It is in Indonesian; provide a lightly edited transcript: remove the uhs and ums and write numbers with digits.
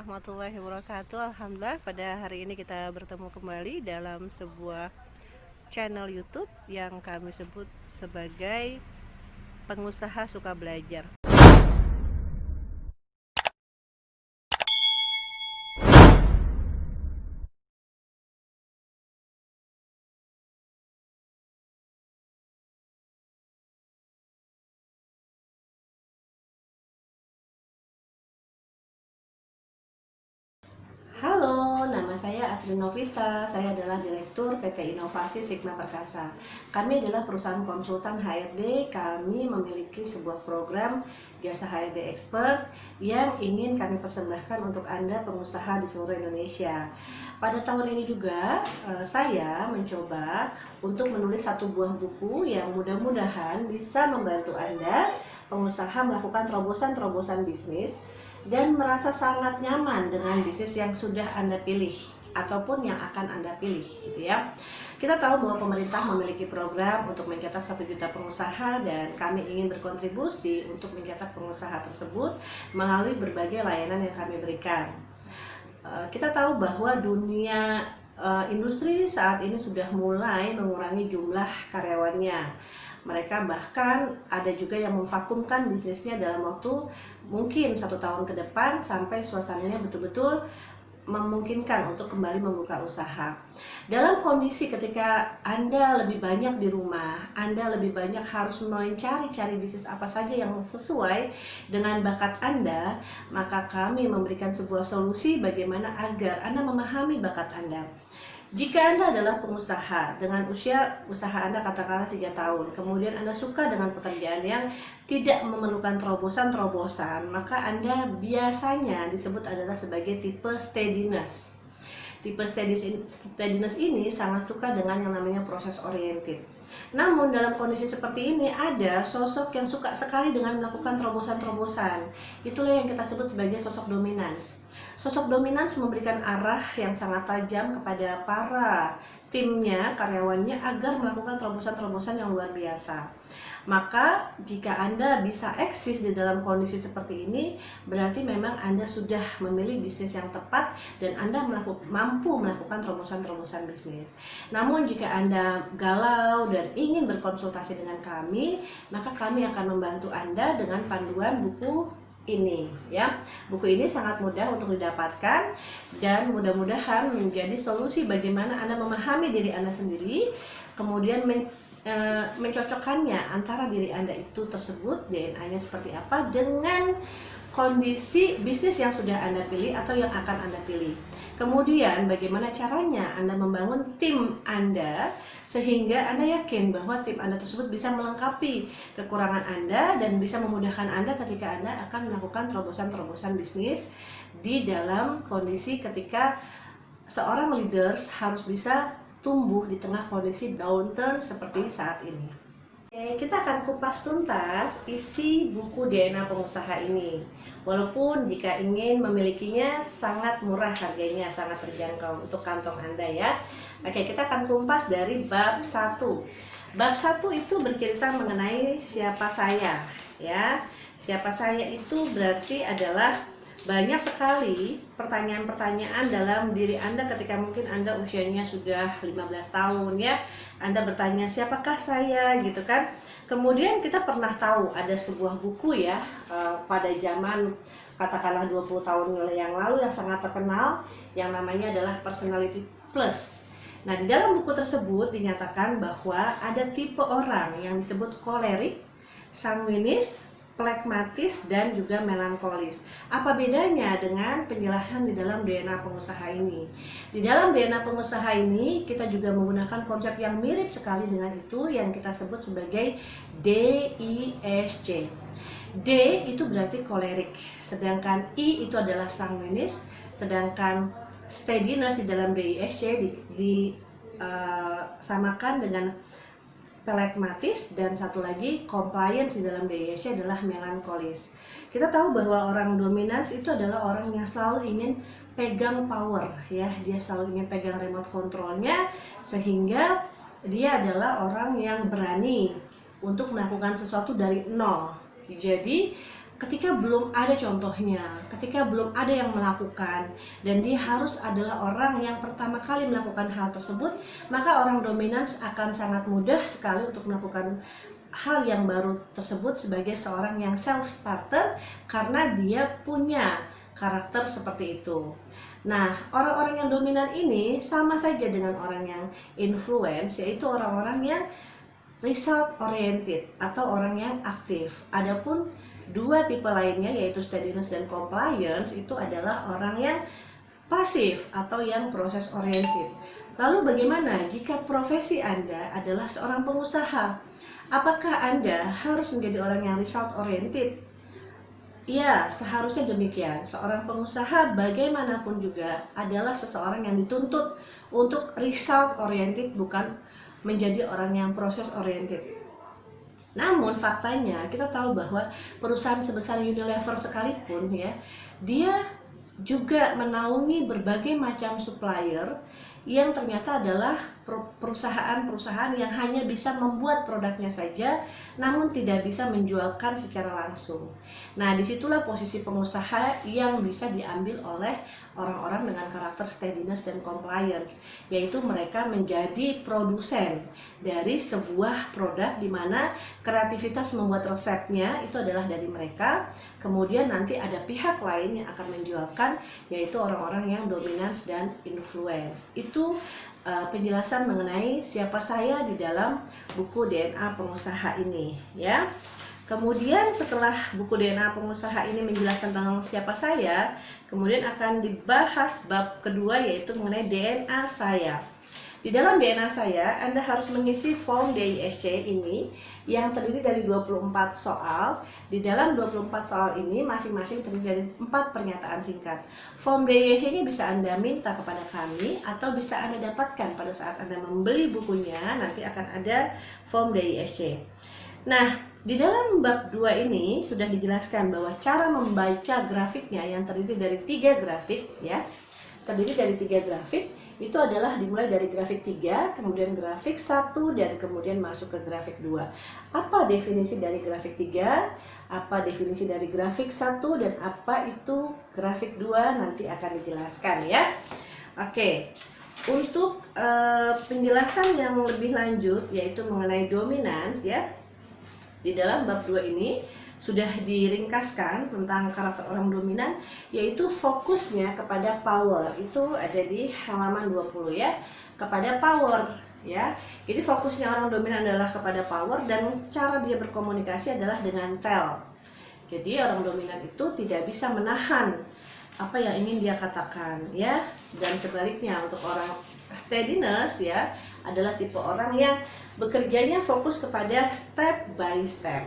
warahmatullahi wabarakatuh. Alhamdulillah pada hari ini kita bertemu kembali dalam sebuah channel YouTube yang kami sebut sebagai pengusaha suka belajar. Halo, nama saya Asri Novita. Saya adalah Direktur PT Inovasi Sigma Perkasa. Kami adalah perusahaan konsultan HRD. Kami memiliki sebuah program jasa HRD expert yang ingin kami persembahkan untuk Anda pengusaha di seluruh Indonesia. Pada tahun ini juga saya mencoba untuk menulis satu buah buku yang mudah-mudahan bisa membantu Anda pengusaha melakukan terobosan-terobosan bisnis dan merasa sangat nyaman dengan bisnis yang sudah Anda pilih ataupun yang akan Anda pilih gitu ya. Kita tahu bahwa pemerintah memiliki program untuk mencetak 1 juta pengusaha dan kami ingin berkontribusi untuk mencetak pengusaha tersebut melalui berbagai layanan yang kami berikan. Kita tahu bahwa dunia industri saat ini sudah mulai mengurangi jumlah karyawannya. Mereka bahkan ada juga yang memvakumkan bisnisnya dalam waktu mungkin 1 tahun ke depan sampai suasananya betul-betul memungkinkan untuk kembali membuka usaha. Dalam kondisi ketika Anda lebih banyak di rumah, Anda lebih banyak harus mencari-cari bisnis apa saja yang sesuai dengan bakat Anda, maka kami memberikan sebuah solusi bagaimana agar Anda memahami bakat Anda. Jika Anda adalah pengusaha dengan usia usaha Anda katakanlah 3 tahun, kemudian Anda suka dengan pekerjaan yang tidak memerlukan terobosan-terobosan, maka Anda biasanya disebut adalah sebagai tipe steadiness. Tipe steadiness ini sangat suka dengan yang namanya proses oriented. Namun dalam kondisi seperti ini ada sosok yang suka sekali dengan melakukan terobosan-terobosan. Itulah yang kita sebut sebagai sosok dominans. Sosok dominans memberikan arah yang sangat tajam kepada para timnya, karyawannya agar melakukan terobosan-terobosan yang luar biasa. Maka jika Anda bisa eksis di dalam kondisi seperti ini, berarti memang Anda sudah memilih bisnis yang tepat dan Anda mampu melakukan terobosan-terobosan bisnis. Namun jika Anda galau dan ingin berkonsultasi dengan kami, maka kami akan membantu Anda dengan panduan buku ini ya. Buku ini sangat mudah untuk didapatkan dan mudah-mudahan menjadi solusi bagaimana Anda memahami diri Anda sendiri, kemudian mencocokkannya antara diri Anda itu tersebut, DNA-nya seperti apa dengan kondisi bisnis yang sudah Anda pilih atau yang akan Anda pilih. Kemudian bagaimana caranya Anda membangun tim Anda sehingga Anda yakin bahwa tim Anda tersebut bisa melengkapi kekurangan Anda dan bisa memudahkan Anda ketika Anda akan melakukan terobosan-terobosan bisnis di dalam kondisi ketika seorang leaders harus bisa tumbuh di tengah kondisi downturn seperti saat ini. Oke, kita akan kupas tuntas isi buku DNA Pengusaha ini. Walaupun jika ingin memilikinya sangat murah harganya, sangat terjangkau untuk kantong Anda ya. Oke, kita akan kupas dari bab 1. Bab 1 itu bercerita mengenai siapa saya ya. Siapa saya itu berarti adalah banyak sekali pertanyaan-pertanyaan dalam diri Anda ketika mungkin Anda usianya sudah 15 tahun ya. Anda bertanya siapakah saya gitu kan. Kemudian kita pernah tahu ada sebuah buku ya pada zaman katakanlah 20 tahun yang lalu yang sangat terkenal yang namanya adalah Personality Plus. Nah, di dalam buku tersebut dinyatakan bahwa ada tipe orang yang disebut kolerik, sanguinis, plekmatis, dan juga melankolis. Apa bedanya dengan penjelasan di dalam DNA Pengusaha ini? Di dalam DNA Pengusaha ini kita juga menggunakan konsep yang mirip sekali dengan itu yang kita sebut sebagai DISC. D itu berarti kolerik, sedangkan I itu adalah sanguinis, sedangkan steadiness di dalam DISC disamakan dengan plekmatis, dan satu lagi compliance di dalam DISC adalah melankolis. Kita tahu bahwa orang dominans itu adalah orang yang selalu ingin pegang power ya, dia selalu ingin pegang remote controlnya sehingga dia adalah orang yang berani untuk melakukan sesuatu dari nol. Jadi ketika belum ada contohnya, ketika belum ada yang melakukan, dan dia harus adalah orang yang pertama kali melakukan hal tersebut, maka orang dominan akan sangat mudah sekali untuk melakukan hal yang baru tersebut sebagai seorang yang self-starter, karena dia punya karakter seperti itu. Nah, orang-orang yang dominan ini sama saja dengan orang yang influence, yaitu orang-orang yang result oriented atau orang yang aktif. Adapun dua tipe lainnya, yaitu steadiness dan compliance, itu adalah orang yang pasif atau yang proses oriented. Lalu bagaimana jika profesi Anda adalah seorang pengusaha? Apakah Anda harus menjadi orang yang result oriented? Ya, seharusnya demikian. Seorang pengusaha bagaimanapun juga adalah seseorang yang dituntut untuk result oriented, bukan menjadi orang yang proses oriented. Namun faktanya kita tahu bahwa perusahaan sebesar Unilever sekalipun ya, dia juga menaungi berbagai macam supplier yang ternyata adalah perusahaan-perusahaan yang hanya bisa membuat produknya saja, namun tidak bisa menjualkan secara langsung. Nah, disitulah posisi pengusaha yang bisa diambil oleh orang-orang dengan karakter steadiness dan compliance, yaitu mereka menjadi produsen dari sebuah produk di mana kreativitas membuat resepnya itu adalah dari mereka. Kemudian nanti ada pihak lain yang akan menjualkan, yaitu orang-orang yang dominance dan influence. Itu penjelasan mengenai siapa saya di dalam buku DNA Pengusaha ini ya. Kemudian setelah buku DNA Pengusaha ini menjelaskan tentang siapa saya, kemudian akan dibahas bab kedua, yaitu mengenai DNA saya. Di dalam DNA saya, Anda harus mengisi form DISC ini yang terdiri dari 24 soal. Di dalam 24 soal ini masing-masing terdiri dari 4 pernyataan singkat. Form DISC ini bisa Anda minta kepada kami atau bisa Anda dapatkan pada saat Anda membeli bukunya, nanti akan ada form DISC. Nah, di dalam bab 2 ini sudah dijelaskan bahwa cara membaca grafiknya yang terdiri dari 3 grafik ya. Terdiri dari 3 grafik. Itu adalah dimulai dari grafik 3, kemudian grafik 1, dan kemudian masuk ke grafik 2. Apa definisi dari grafik 3? Apa definisi dari grafik 1? Dan apa itu grafik 2? Nanti akan dijelaskan ya. Oke, untuk penjelasan yang lebih lanjut, yaitu mengenai dominance ya, di dalam bab 2 ini sudah diringkaskan tentang karakter orang dominan, yaitu fokusnya kepada power. Itu ada di halaman 20 ya, kepada power ya. Jadi fokusnya orang dominan adalah kepada power, dan cara dia berkomunikasi adalah dengan tell. Jadi orang dominan itu tidak bisa menahan apa yang ingin dia katakan ya. Dan sebaliknya untuk orang steadiness ya, adalah tipe orang yang bekerjanya fokus kepada step by step.